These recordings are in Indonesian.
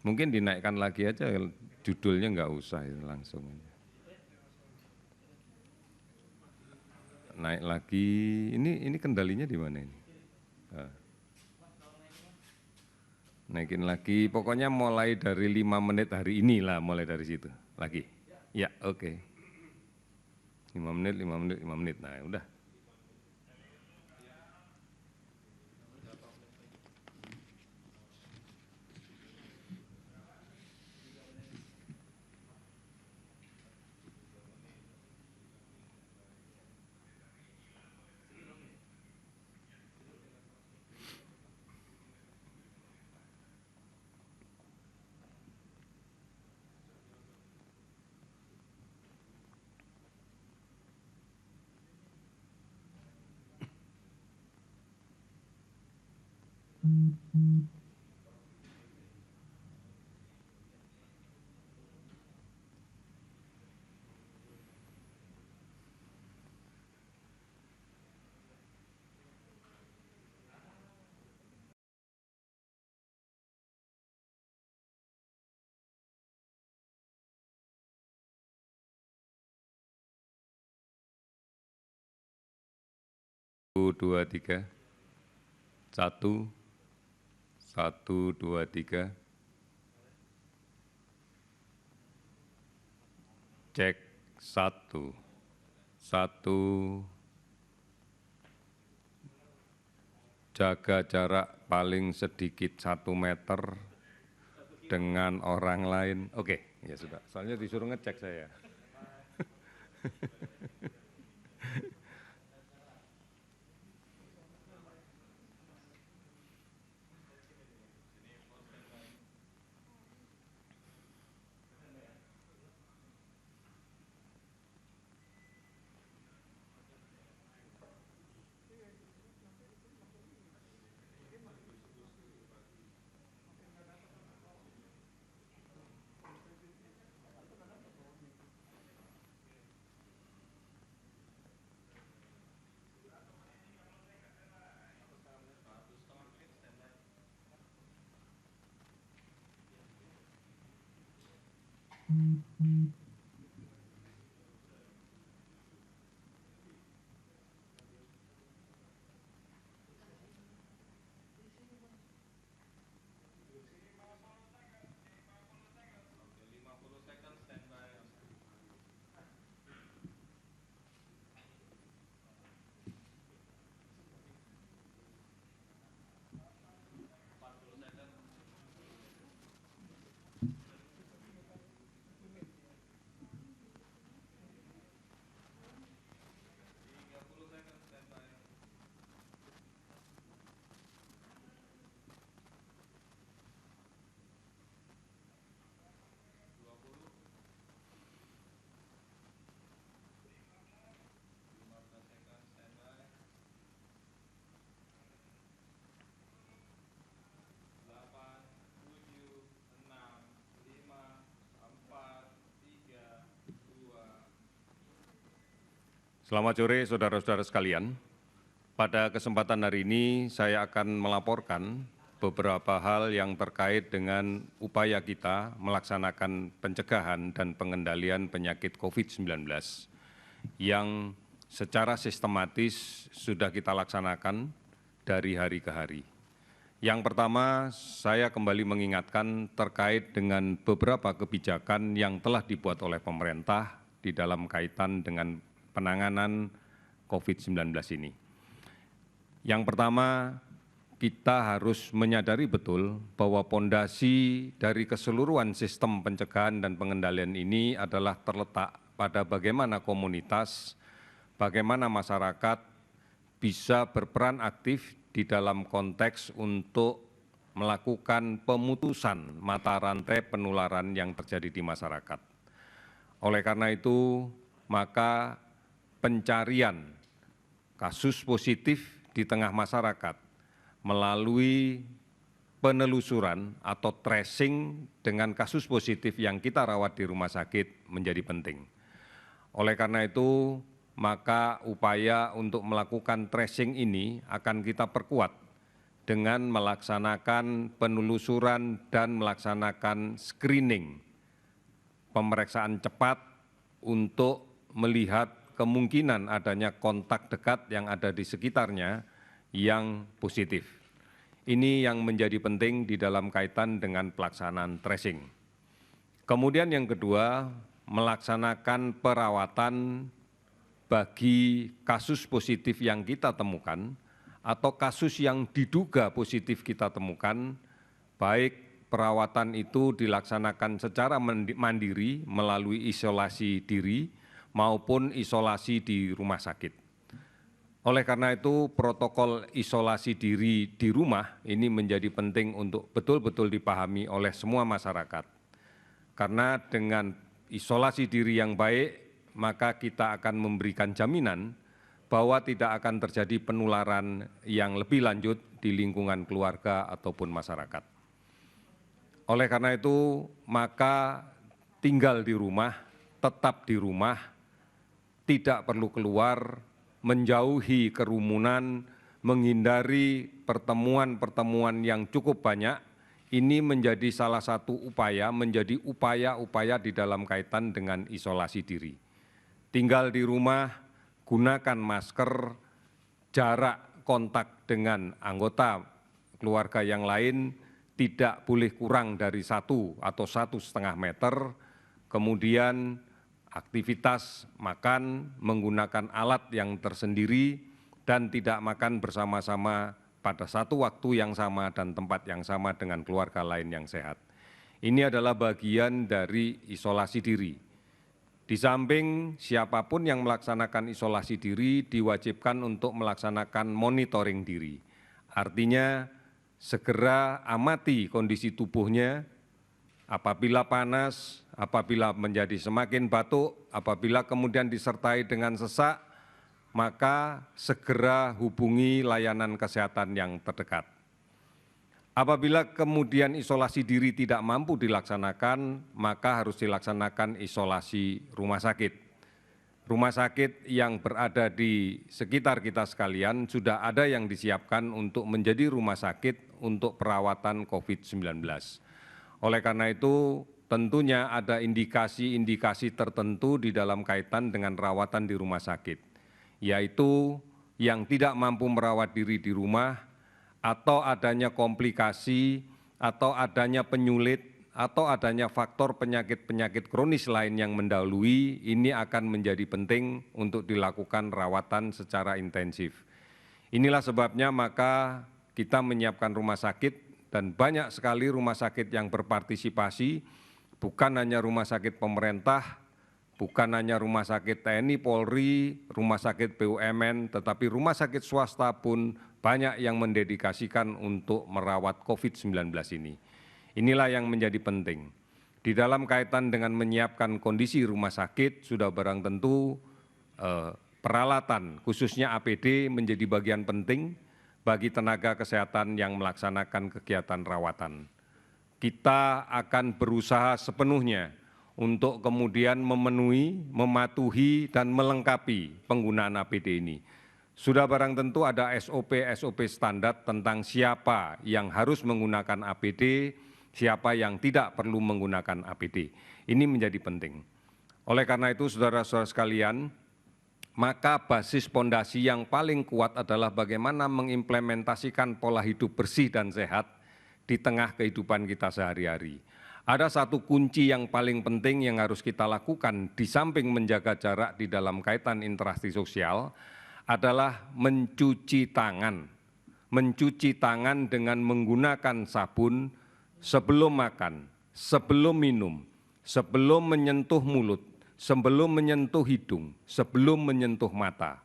Mungkin dinaikkan lagi aja, judulnya nggak usah itu langsung. Naik lagi, ini kendalinya di mana ini? Naikin lagi, pokoknya mulai dari 5 menit hari ini lah, mulai dari situ. Lagi, ya oke. 5 menit, 5 menit, 5 menit, nah udah. Dua, tiga, 1, 1, 2, 3, cek 1, 1, jaga jarak paling sedikit 1 meter dengan orang lain. Oke, ya sudah, soalnya disuruh ngecek saya. Selamat sore saudara-saudara sekalian. Pada kesempatan hari ini saya akan melaporkan beberapa hal yang terkait dengan upaya kita melaksanakan pencegahan dan pengendalian penyakit COVID-19 yang secara sistematis sudah kita laksanakan dari hari ke hari. Yang pertama, saya kembali mengingatkan terkait dengan beberapa kebijakan yang telah dibuat oleh pemerintah di dalam kaitan dengan penanganan COVID-19 ini. Yang pertama, kita harus menyadari betul bahwa pondasi dari keseluruhan sistem pencegahan dan pengendalian ini adalah terletak pada bagaimana komunitas, bagaimana masyarakat bisa berperan aktif di dalam konteks untuk melakukan pemutusan mata rantai penularan yang terjadi di masyarakat. Oleh karena itu, maka pencarian kasus positif di tengah masyarakat melalui penelusuran atau tracing dengan kasus positif yang kita rawat di rumah sakit menjadi penting. Oleh karena itu, maka upaya untuk melakukan tracing ini akan kita perkuat dengan melaksanakan penelusuran dan melaksanakan screening, pemeriksaan cepat untuk melihat kemungkinan adanya kontak dekat yang ada di sekitarnya yang positif. Ini yang menjadi penting di dalam kaitan dengan pelaksanaan tracing. Kemudian yang kedua, melaksanakan perawatan bagi kasus positif yang kita temukan atau kasus yang diduga positif kita temukan, baik perawatan itu dilaksanakan secara mandiri melalui isolasi diri maupun isolasi di rumah sakit. Oleh karena itu, protokol isolasi diri di rumah ini menjadi penting untuk betul-betul dipahami oleh semua masyarakat. Karena dengan isolasi diri yang baik, maka kita akan memberikan jaminan bahwa tidak akan terjadi penularan yang lebih lanjut di lingkungan keluarga ataupun masyarakat. Oleh karena itu, maka tinggal di rumah, tetap di rumah, tidak perlu keluar, menjauhi kerumunan, menghindari pertemuan-pertemuan yang cukup banyak. Ini menjadi salah satu upaya, menjadi upaya-upaya di dalam kaitan dengan isolasi diri. Tinggal di rumah, gunakan masker, jarak kontak dengan anggota keluarga yang lain tidak boleh kurang dari 1 atau 1,5 meter, kemudian aktivitas makan menggunakan alat yang tersendiri dan tidak makan bersama-sama pada satu waktu yang sama dan tempat yang sama dengan keluarga lain yang sehat. Ini adalah bagian dari isolasi diri. Di samping siapapun yang melaksanakan isolasi diri diwajibkan untuk melaksanakan monitoring diri. Artinya segera amati kondisi tubuhnya, apabila panas, apabila menjadi semakin batuk, apabila kemudian disertai dengan sesak, maka segera hubungi layanan kesehatan yang terdekat. Apabila kemudian isolasi diri tidak mampu dilaksanakan, maka harus dilaksanakan isolasi rumah sakit. Rumah sakit yang berada di sekitar kita sekalian sudah ada yang disiapkan untuk menjadi rumah sakit untuk perawatan COVID-19. Oleh karena itu, tentunya ada indikasi-indikasi tertentu di dalam kaitan dengan rawatan di rumah sakit, yaitu yang tidak mampu merawat diri di rumah, atau adanya komplikasi, atau adanya penyulit, atau adanya faktor penyakit-penyakit kronis lain yang mendahului, ini akan menjadi penting untuk dilakukan rawatan secara intensif. Inilah sebabnya maka kita menyiapkan rumah sakit dan banyak sekali rumah sakit yang berpartisipasi, bukan hanya rumah sakit pemerintah, bukan hanya rumah sakit TNI, Polri, rumah sakit BUMN, tetapi rumah sakit swasta pun banyak yang mendedikasikan untuk merawat COVID-19 ini. Inilah yang menjadi penting. Di dalam kaitan dengan menyiapkan kondisi rumah sakit, sudah barang tentu peralatan, khususnya APD menjadi bagian penting bagi tenaga kesehatan yang melaksanakan kegiatan rawatan. Kita akan berusaha sepenuhnya untuk kemudian memenuhi, mematuhi, dan melengkapi penggunaan APD ini. Sudah barang tentu ada SOP-SOP standar tentang siapa yang harus menggunakan APD, siapa yang tidak perlu menggunakan APD. Ini menjadi penting. Oleh karena itu, saudara-saudara sekalian, maka basis pondasi yang paling kuat adalah bagaimana mengimplementasikan pola hidup bersih dan sehat di tengah kehidupan kita sehari-hari. Ada satu kunci yang paling penting yang harus kita lakukan di samping menjaga jarak di dalam kaitan interaksi sosial adalah mencuci tangan. Mencuci tangan dengan menggunakan sabun sebelum makan, sebelum minum, sebelum menyentuh mulut, sebelum menyentuh hidung, sebelum menyentuh mata.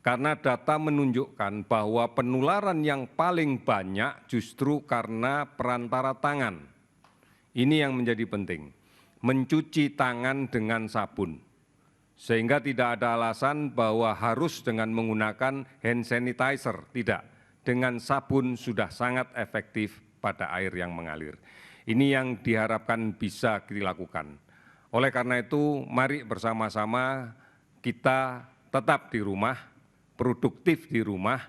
Karena data menunjukkan bahwa penularan yang paling banyak justru karena perantara tangan. Ini yang menjadi penting, mencuci tangan dengan sabun. Sehingga tidak ada alasan bahwa harus dengan menggunakan hand sanitizer, tidak. Dengan sabun sudah sangat efektif pada air yang mengalir. Ini yang diharapkan bisa dilakukan. Oleh karena itu, mari bersama-sama kita tetap di rumah, produktif di rumah,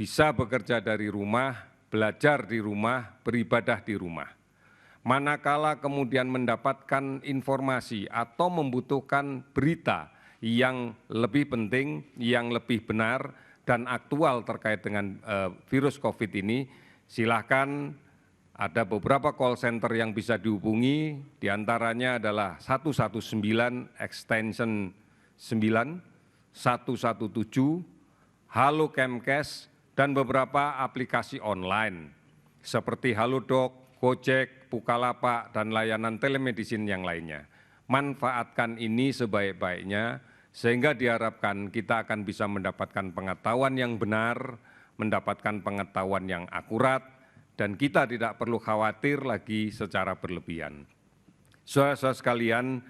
bisa bekerja dari rumah, belajar di rumah, beribadah di rumah. Manakala kemudian mendapatkan informasi atau membutuhkan berita yang lebih penting, yang lebih benar dan aktual terkait dengan virus COVID ini, silakan. Ada beberapa call center yang bisa dihubungi, diantaranya adalah 119 extension 9, 117, Halo Kemkes, dan beberapa aplikasi online seperti Halodoc, Gojek, Bukalapak, dan layanan telemedicine yang lainnya. Manfaatkan ini sebaik-baiknya sehingga diharapkan kita akan bisa mendapatkan pengetahuan yang benar, mendapatkan pengetahuan yang akurat, dan kita tidak perlu khawatir lagi secara berlebihan. Saudara-saudara sekalian,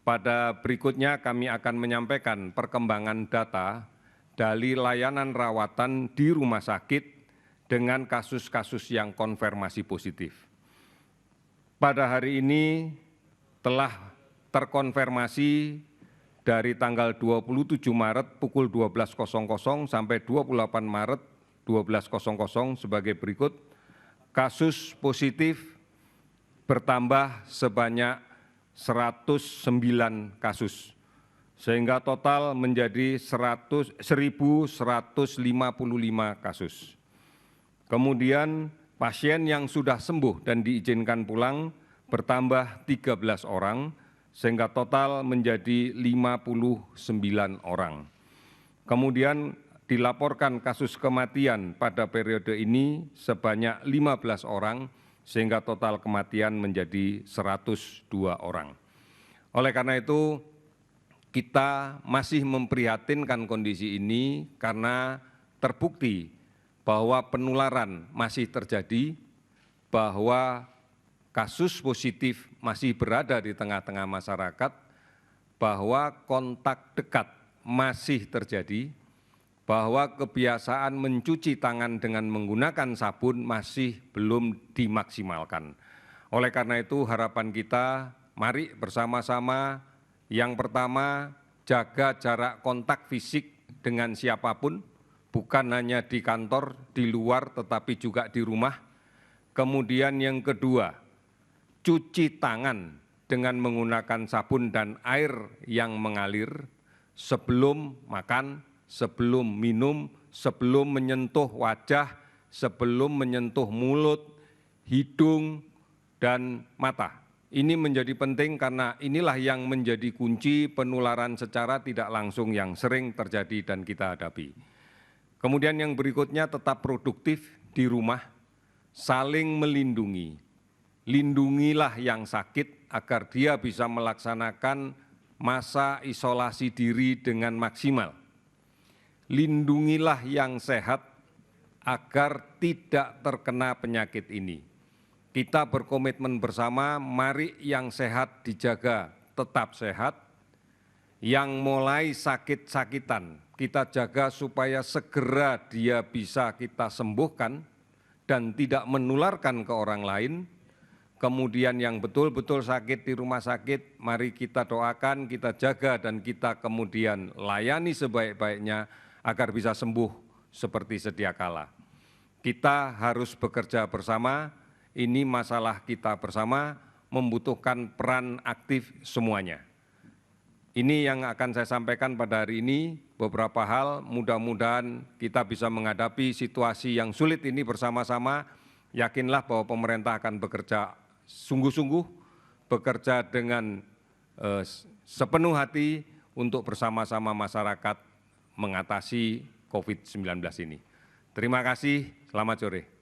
pada berikutnya kami akan menyampaikan perkembangan data dari layanan rawatan di rumah sakit dengan kasus-kasus yang konfirmasi positif. Pada hari ini telah terkonfirmasi dari tanggal 27 Maret pukul 12.00 sampai 28 Maret 12.00 sebagai berikut. Kasus positif bertambah sebanyak 109 kasus, sehingga total menjadi 1.155 kasus. Kemudian pasien yang sudah sembuh dan diizinkan pulang bertambah 13 orang, sehingga total menjadi 59 orang. Kemudian dilaporkan kasus kematian pada periode ini sebanyak 15 orang, sehingga total kematian menjadi 102 orang. Oleh karena itu, kita masih memprihatinkan kondisi ini karena terbukti bahwa penularan masih terjadi, bahwa kasus positif masih berada di tengah-tengah masyarakat, bahwa kontak dekat masih terjadi, bahwa kebiasaan mencuci tangan dengan menggunakan sabun masih belum dimaksimalkan. Oleh karena itu harapan kita, mari bersama-sama yang pertama jaga jarak kontak fisik dengan siapapun, bukan hanya di kantor, di luar tetapi juga di rumah. Kemudian yang kedua, cuci tangan dengan menggunakan sabun dan air yang mengalir sebelum makan, sebelum minum, sebelum menyentuh wajah, sebelum menyentuh mulut, hidung, dan mata. Ini menjadi penting karena inilah yang menjadi kunci penularan secara tidak langsung yang sering terjadi dan kita hadapi. Kemudian yang berikutnya tetap produktif di rumah, saling melindungi. Lindungilah yang sakit agar dia bisa melaksanakan masa isolasi diri dengan maksimal. Lindungilah yang sehat agar tidak terkena penyakit ini. Kita berkomitmen bersama, mari yang sehat dijaga tetap sehat, yang mulai sakit-sakitan kita jaga supaya segera dia bisa kita sembuhkan dan tidak menularkan ke orang lain. Kemudian yang betul-betul sakit di rumah sakit, mari kita doakan, kita jaga dan kita kemudian layani sebaik-baiknya agar bisa sembuh seperti sedia kala. Kita harus bekerja bersama, ini masalah kita bersama, membutuhkan peran aktif semuanya. Ini yang akan saya sampaikan pada hari ini, beberapa hal mudah-mudahan kita bisa menghadapi situasi yang sulit ini bersama-sama. Yakinlah bahwa pemerintah akan bekerja sungguh-sungguh, bekerja dengan sepenuh hati untuk bersama-sama masyarakat mengatasi COVID-19 ini. Terima kasih, selamat sore.